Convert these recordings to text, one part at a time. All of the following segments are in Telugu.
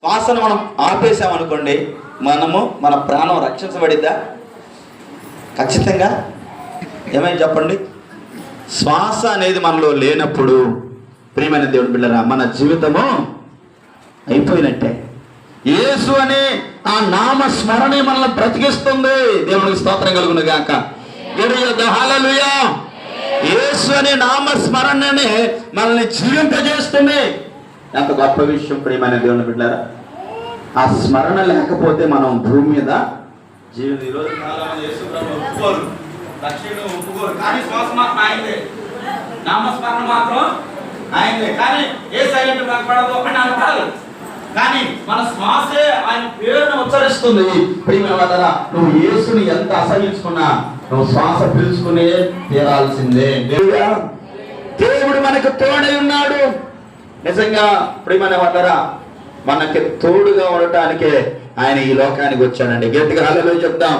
శ్వాసను మనం ఆపేసామనుకోండి, మన ప్రాణం రక్షించబడిద్దా? ఖచ్చితంగా. ఏమైనా చెప్పండి. శ్వాస అనేది మనలో లేనప్పుడు ప్రియమైన దేవుని బిడ్డలారా, మన జీవితము అయిపోయినట్టే. యేసు అనే ఆ నామ స్మరణే మనల్ని బ్రతికిస్తుంది. దేవునికి స్తోత్రం కలుగును గాక. హల్లెలూయా. యేసు అనే నామ స్మరణనే మనల్ని జీవింపజేస్తుంది. ఎంత గొప్ప విషయం ప్రియమైన దేవుని బిడ్డలారా. ఆ స్మరణ లేకపోతే మనం భూమి మీద జీవితం. ఈరోజు చాలా మంది యేసు ప్రభువును ఒప్పుకోరు, రక్షణను ఒప్పుకోరు, కానీ శ్వాస మాత్రం ఆయనదే, నామస్మరణ మాత్రం ఆయనదే. కానీ ఏ సైలెంట్ పడదు అని అంటారు, కానీ మన శ్వాసే ఆయన పేరును ఉచ్చరిస్తుంది. ప్రియమైన వాళ్ళరా, నువ్వు యేసుని ఎంత అసహించుకున్నా నువ్వు శ్వాస పీల్చుకునే తీరాల్సిందే. దేవుడు మనకు తోడై ఉన్నాడు. నిజంగా ప్రియమైన వాళ్ళరా, మనకి తోడుగా ఉండటానికే ఆయన ఈ లోకానికి వచ్చాడండి. గట్టిగా హల్లెలూయా చెప్దాం.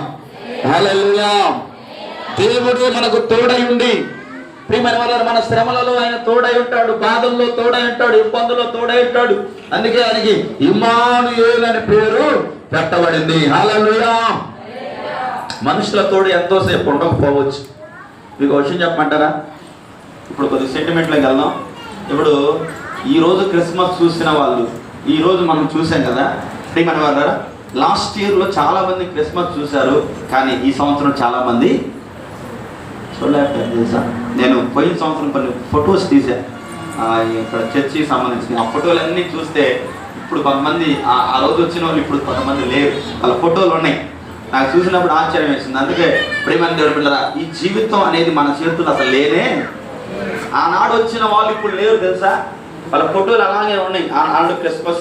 హల్లెలూయా. దేవుడు మనకు తోడై ఉండి, ప్రియమైన వాళ్ళరా, మన శ్రమలలో ఆయన తోడై ఉంటాడు, బాధల్లో తోడై ఉంటాడు, ఇబ్బందుల్లో తోడై ఉంటాడు. అందుకే ఆయనకి ఇమ్మానుయేలు అనే పేరు పెట్టబడింది. హల్లెలూయా. మనుషుల తోడు ఎంతోసేపు ఉండకపోవచ్చు. మీకు విషయం చెప్పమంటారా? ఇప్పుడు కొద్ది సెంటిమెంట్లోకి వెళ్దాం. ఇప్పుడు ఈరోజు క్రిస్మస్ చూసిన వాళ్ళు ఈరోజు మనం చూసాం కదా. ప్రియమైన వాళ్ళారా, లాస్ట్ ఇయర్లో చాలామంది క్రిస్మస్ చూశారు, కానీ ఈ సంవత్సరం చాలామంది చూడలేకపోయారు తెలుసా. నేను పోయిన సంవత్సరం కొన్ని ఫొటోస్ తీసాను ఇక్కడ చర్చికి సంబంధించిన. ఆ ఫోటోలన్నీ చూస్తే ఇప్పుడు కొంతమంది ఆ రోజు వచ్చిన వాళ్ళు ఇప్పుడు కొంతమంది లేరు, వాళ్ళ ఫోటోలు ఉన్నాయి. నాకు చూసినప్పుడు ఆశ్చర్యం వేసింది. అందుకే ప్రియమైన దేవుని బిడ్డలారా, ఈ జీవితం అనేది మన చేతులు అసలు లేనే. ఆనాడు వచ్చిన వాళ్ళు ఇప్పుడు లేరు తెలుసా. వాళ్ళ ఫోటోలు అలాగే ఉన్నాయి. ఆనాడు క్రిస్మస్